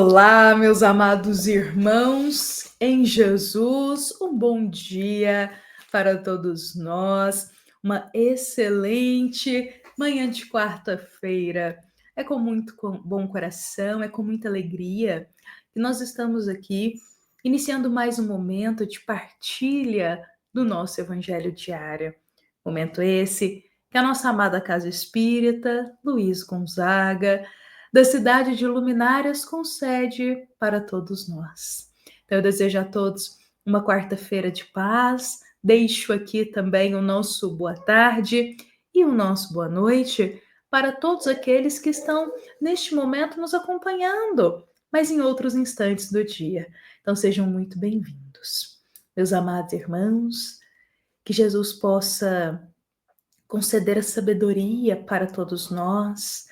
Olá, meus amados irmãos em Jesus, um bom dia para todos nós, uma excelente manhã de quarta-feira. É com muito bom coração, é com muita alegria que nós estamos aqui iniciando mais um momento de partilha do nosso Evangelho diário. Momento esse que a nossa amada Casa Espírita, Luiz Gonzaga, da cidade de Luminárias, concede para todos nós. Então, eu desejo a todos uma quarta-feira de paz. Deixo aqui também o nosso boa tarde e o nosso boa noite para todos aqueles que estão neste momento nos acompanhando, mas em outros instantes do dia. Então, sejam muito bem-vindos. Meus amados irmãos, que Jesus possa conceder a sabedoria para todos nós,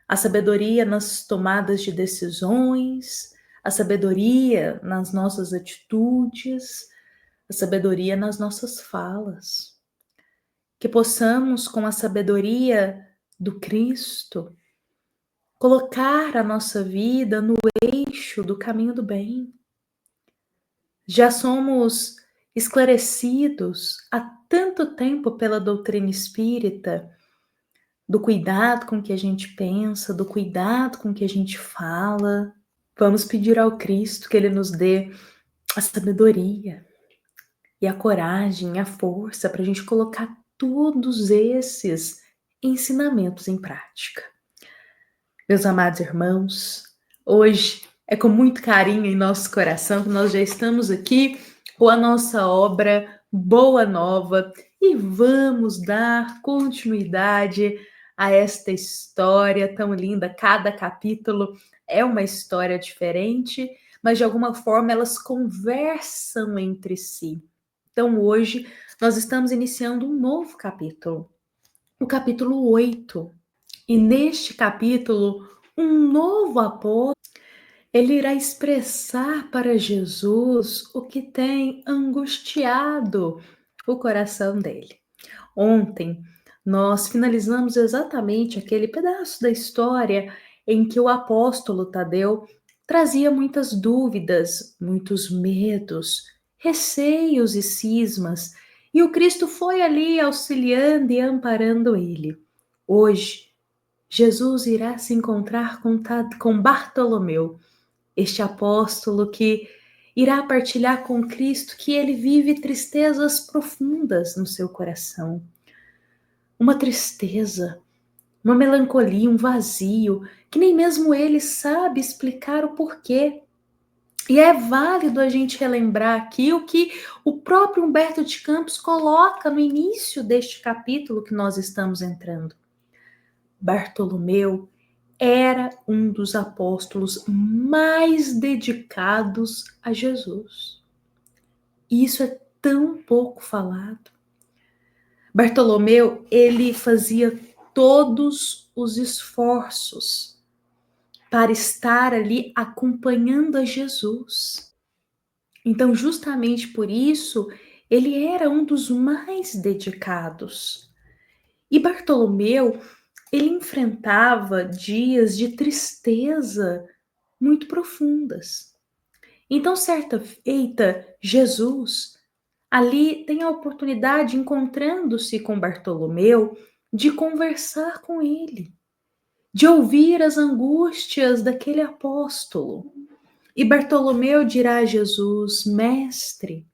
a sabedoria nas tomadas de decisões, a sabedoria nas nossas atitudes, a sabedoria nas nossas falas. Que possamos, com a sabedoria do Cristo, colocar a nossa vida no eixo do caminho do bem. Já somos esclarecidos há tanto tempo pela doutrina espírita, do cuidado com que a gente pensa, do cuidado com que a gente fala. Vamos pedir ao Cristo que Ele nos dê a sabedoria e a coragem, a força para a gente colocar todos esses ensinamentos em prática. Meus amados irmãos, hoje é com muito carinho em nosso coração que nós já estamos aqui com a nossa obra Boa Nova e vamos dar continuidade a esta história tão linda. Cada capítulo é uma história diferente, mas de alguma forma elas conversam entre si. Então hoje nós estamos iniciando um novo capítulo, o capítulo 8. E neste capítulo, um novo apóstolo, ele irá expressar para Jesus o que tem angustiado o coração dele. Ontem, nós finalizamos exatamente aquele pedaço da história em que o apóstolo Tadeu trazia muitas dúvidas, muitos medos, receios e cismas, e o Cristo foi ali auxiliando e amparando ele. Hoje, Jesus irá se encontrar com Bartolomeu, este apóstolo que irá partilhar com Cristo que ele vive tristezas profundas no seu coração. Uma tristeza, uma melancolia, um vazio, que nem mesmo ele sabe explicar o porquê. E é válido a gente relembrar aqui o que o próprio Humberto de Campos coloca no início deste capítulo que nós estamos entrando. Bartolomeu era um dos apóstolos mais dedicados a Jesus. E isso é tão pouco falado. Bartolomeu, ele fazia todos os esforços para estar ali acompanhando a Jesus. Então, justamente por isso, ele era um dos mais dedicados. E Bartolomeu, ele enfrentava dias de tristeza muito profundas. Então, certa feita, Jesus ali tem a oportunidade, encontrando-se com Bartolomeu, de conversar com ele, de ouvir as angústias daquele apóstolo. E Bartolomeu dirá a Jesus: Mestre,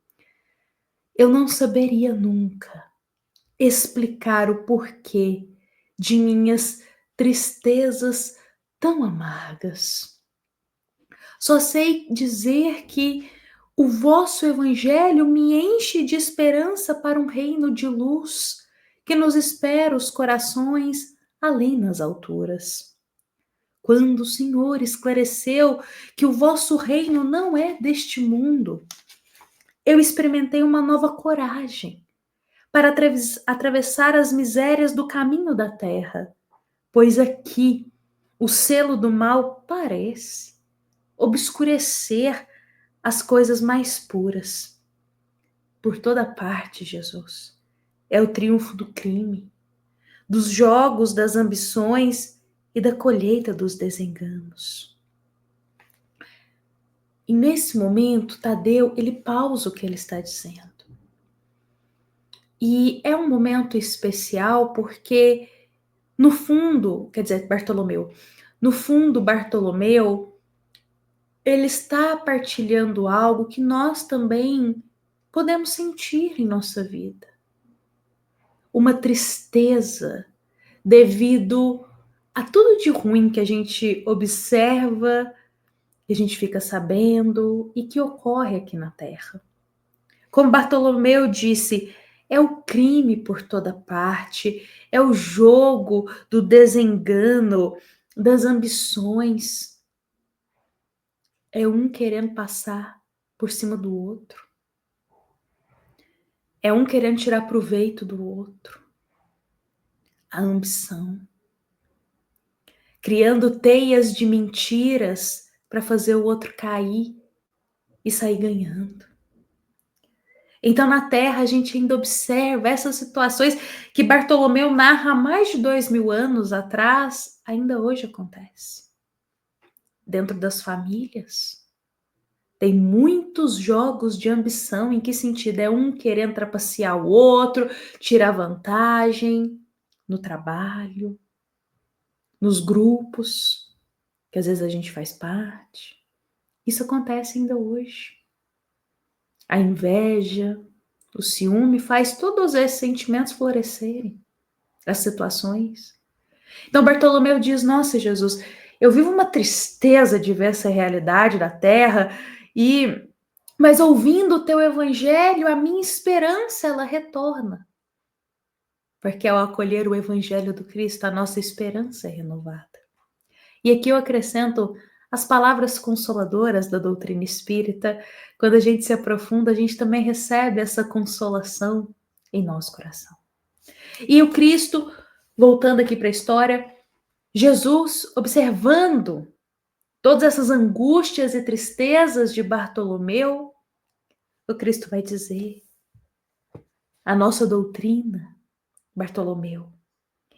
eu não saberia nunca explicar o porquê de minhas tristezas tão amargas. Só sei dizer que o vosso evangelho me enche de esperança para um reino de luz que nos espera os corações além nas alturas. Quando o Senhor esclareceu que o vosso reino não é deste mundo, eu experimentei uma nova coragem para atravessar as misérias do caminho da terra, pois aqui o selo do mal parece obscurecer as coisas mais puras. Por toda parte, Jesus, é o triunfo do crime, dos jogos das ambições e da colheita dos desenganos. E nesse momento, Tadeu, ele pausa o que ele está dizendo. E é um momento especial porque, no fundo, quer dizer, Bartolomeu, no fundo, Bartolomeu, ele está partilhando algo que nós também podemos sentir em nossa vida. Uma tristeza devido a tudo de ruim que a gente observa, que a gente fica sabendo e que ocorre aqui na Terra. Como Bartolomeu disse, é o crime por toda parte, é o jogo do desengano, das ambições. É um querendo passar por cima do outro. É um querendo tirar proveito do outro. A ambição. Criando teias de mentiras para fazer o outro cair e sair ganhando. Então, na Terra, a gente ainda observa essas situações que Bartolomeu narra há mais de 2000 anos atrás, ainda hoje acontece. Dentro das famílias, tem muitos jogos de ambição. Em que sentido? É um querendo trapacear o outro, tirar vantagem no trabalho, nos grupos, que às vezes a gente faz parte. Isso acontece ainda hoje. A inveja, o ciúme faz todos esses sentimentos florescerem, as situações. Então Bartolomeu diz, nossa Jesus, eu vivo uma tristeza de ver essa realidade da terra, mas ouvindo o teu evangelho, a minha esperança ela retorna. Porque ao acolher o evangelho do Cristo, a nossa esperança é renovada. E aqui eu acrescento as palavras consoladoras da doutrina espírita. Quando a gente se aprofunda, a gente também recebe essa consolação em nosso coração. E o Cristo, voltando aqui para a história, Jesus, observando todas essas angústias e tristezas de Bartolomeu, o Cristo vai dizer: a nossa doutrina, Bartolomeu,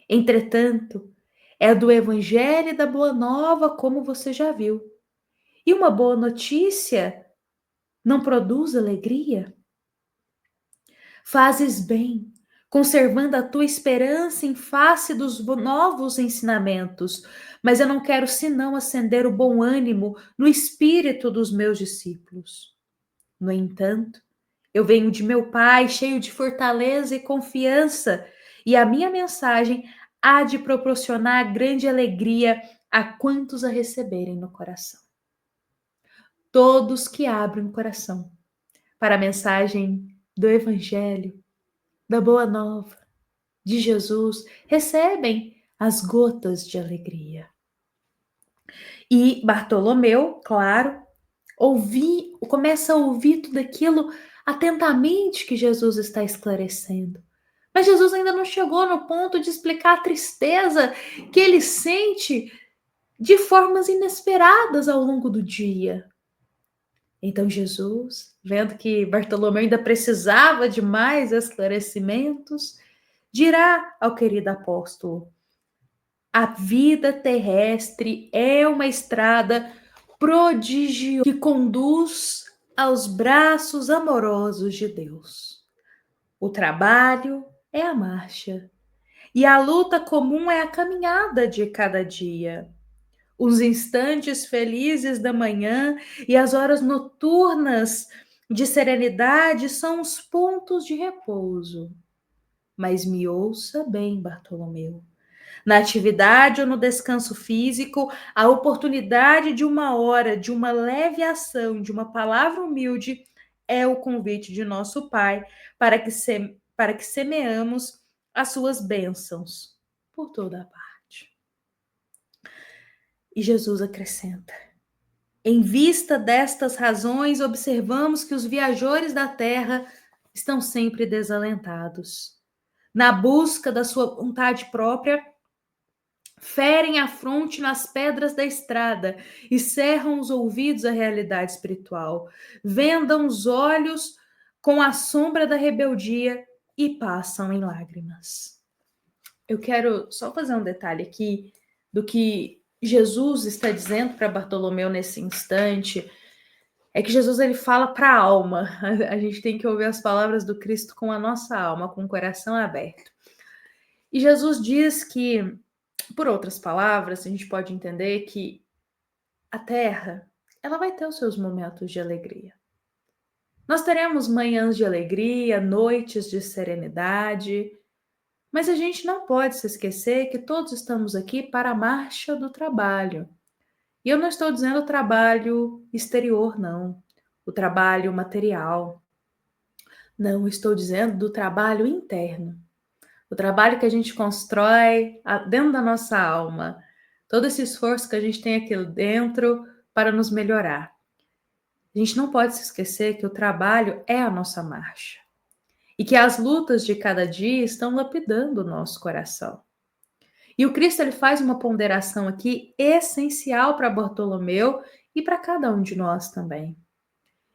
entretanto, é do Evangelho e da Boa Nova, como você já viu. E uma boa notícia não produz alegria? Fazes bem, conservando a tua esperança em face dos novos ensinamentos, mas eu não quero senão acender o bom ânimo no espírito dos meus discípulos. No entanto, eu venho de meu Pai cheio de fortaleza e confiança, e a minha mensagem há de proporcionar grande alegria a quantos a receberem no coração. Todos que abrem o coração para a mensagem do Evangelho, da Boa Nova, de Jesus, recebem as gotas de alegria. E Bartolomeu, claro, começa a ouvir tudo aquilo atentamente que Jesus está esclarecendo. Mas Jesus ainda não chegou no ponto de explicar a tristeza que ele sente de formas inesperadas ao longo do dia. Então Jesus, vendo que Bartolomeu ainda precisava de mais esclarecimentos, dirá ao querido apóstolo: a vida terrestre é uma estrada prodigiosa que conduz aos braços amorosos de Deus. O trabalho é a marcha e a luta comum é a caminhada de cada dia. Os instantes felizes da manhã e as horas noturnas de serenidade são os pontos de repouso. Mas me ouça bem, Bartolomeu. Na atividade ou no descanso físico, a oportunidade de uma hora, de uma leve ação, de uma palavra humilde, é o convite de nosso Pai para que semeamos as suas bênçãos por toda a parte. E Jesus acrescenta: em vista destas razões, observamos que os viajores da terra estão sempre desalentados. Na busca da sua vontade própria, ferem a fronte nas pedras da estrada e cerram os ouvidos à realidade espiritual, vendam os olhos com a sombra da rebeldia e passam em lágrimas. Eu quero só fazer um detalhe aqui do que Jesus está dizendo para Bartolomeu nesse instante. É que Jesus ele fala para a alma. A gente tem que ouvir as palavras do Cristo com a nossa alma, com o coração aberto. E Jesus diz que, por outras palavras, a gente pode entender que a terra, ela vai ter os seus momentos de alegria. Nós teremos manhãs de alegria, noites de serenidade, mas a gente não pode se esquecer que todos estamos aqui para a marcha do trabalho. E eu não estou dizendo o trabalho exterior, não. O trabalho material. Não, estou dizendo do trabalho interno. O trabalho que a gente constrói dentro da nossa alma. Todo esse esforço que a gente tem aqui dentro para nos melhorar. A gente não pode se esquecer que o trabalho é a nossa marcha. E que as lutas de cada dia estão lapidando o nosso coração. E o Cristo ele faz uma ponderação aqui essencial para Bartolomeu e para cada um de nós também.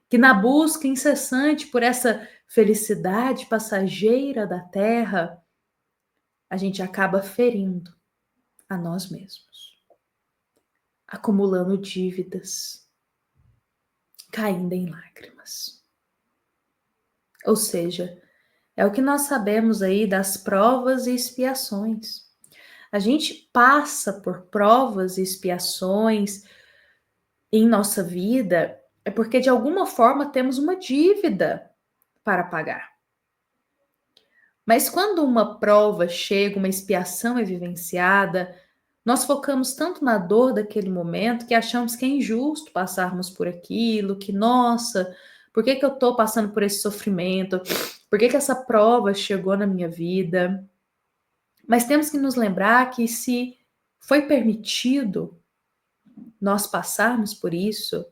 Que na busca incessante por essa felicidade passageira da terra, a gente acaba ferindo a nós mesmos, acumulando dívidas, caindo em lágrimas. Ou seja, é o que nós sabemos aí das provas e expiações. A gente passa por provas e expiações em nossa vida é porque de alguma forma temos uma dívida para pagar. Mas quando uma prova chega, uma expiação é vivenciada, nós focamos tanto na dor daquele momento que achamos que é injusto passarmos por aquilo, que, nossa, por que eu estou passando por esse sofrimento? Por que essa prova chegou na minha vida? Mas temos que nos lembrar que se foi permitido nós passarmos por isso,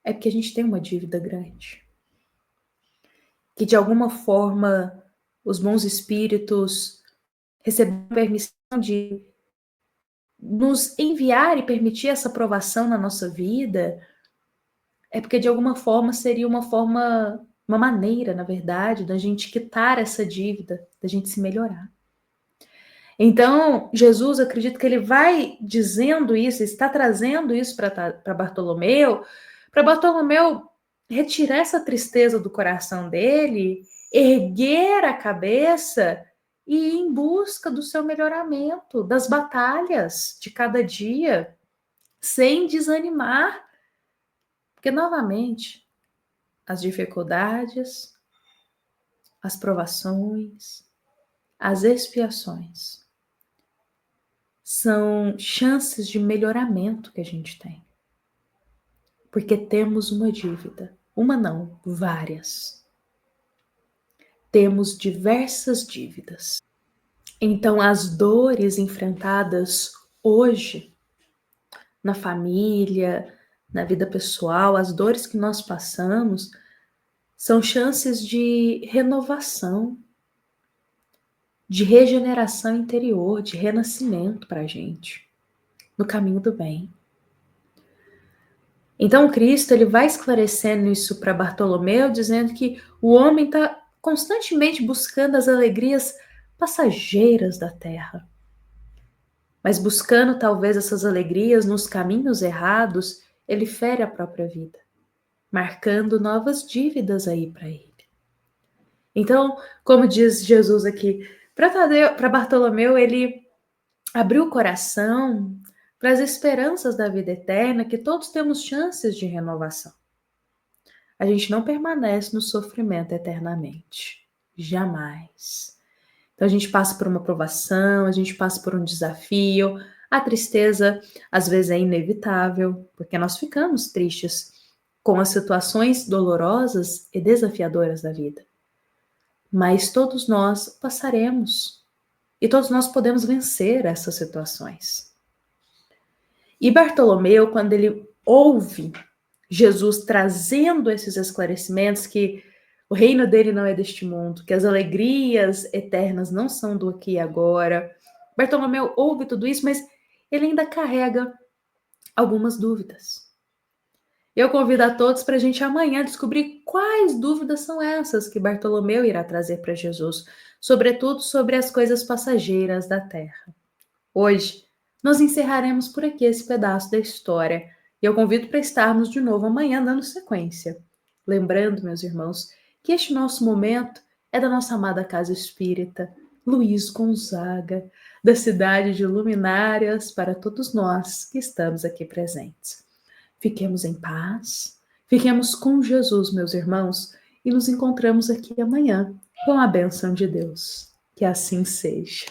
é porque a gente tem uma dívida grande. Que de alguma forma os bons espíritos receberam permissão de nos enviar e permitir essa provação na nossa vida, é porque de alguma forma seria uma maneira, na verdade, da gente quitar essa dívida, da gente se melhorar. Então, Jesus, eu acredito que ele vai dizendo isso, está trazendo isso para Bartolomeu retirar essa tristeza do coração dele, erguer a cabeça e ir em busca do seu melhoramento, das batalhas de cada dia, sem desanimar. Porque, novamente, as dificuldades, as provações, as expiações são chances de melhoramento que a gente tem. Porque temos uma dívida. Uma não, várias. Temos diversas dívidas. Então, as dores enfrentadas hoje, na família, na vida pessoal, as dores que nós passamos, são chances de renovação, de regeneração interior, de renascimento para a gente, no caminho do bem. Então, Cristo ele vai esclarecendo isso para Bartolomeu, dizendo que o homem está constantemente buscando as alegrias passageiras da terra. Mas buscando talvez essas alegrias nos caminhos errados, ele fere a própria vida, marcando novas dívidas aí para ele. Então, como diz Jesus aqui, para Bartolomeu, ele abriu o coração para as esperanças da vida eterna, que todos temos chances de renovação. A gente não permanece no sofrimento eternamente. Jamais. Então a gente passa por uma provação, a gente passa por um desafio. A tristeza, às vezes, é inevitável, porque nós ficamos tristes com as situações dolorosas e desafiadoras da vida. Mas todos nós passaremos. E todos nós podemos vencer essas situações. E Bartolomeu, quando ele ouve Jesus trazendo esses esclarecimentos que o reino dele não é deste mundo, que as alegrias eternas não são do aqui e agora, Bartolomeu ouve tudo isso, mas ele ainda carrega algumas dúvidas. Eu convido a todos para a gente amanhã descobrir quais dúvidas são essas que Bartolomeu irá trazer para Jesus, sobretudo sobre as coisas passageiras da terra. Hoje, nós encerraremos por aqui esse pedaço da história E eu convido para estarmos de novo amanhã dando sequência. Lembrando, meus irmãos, que este nosso momento é da nossa amada Casa Espírita, Luiz Gonzaga, da cidade de Luminárias, para todos nós que estamos aqui presentes. Fiquemos em paz, fiquemos com Jesus, meus irmãos, e nos encontramos aqui amanhã com a bênção de Deus. Que assim seja.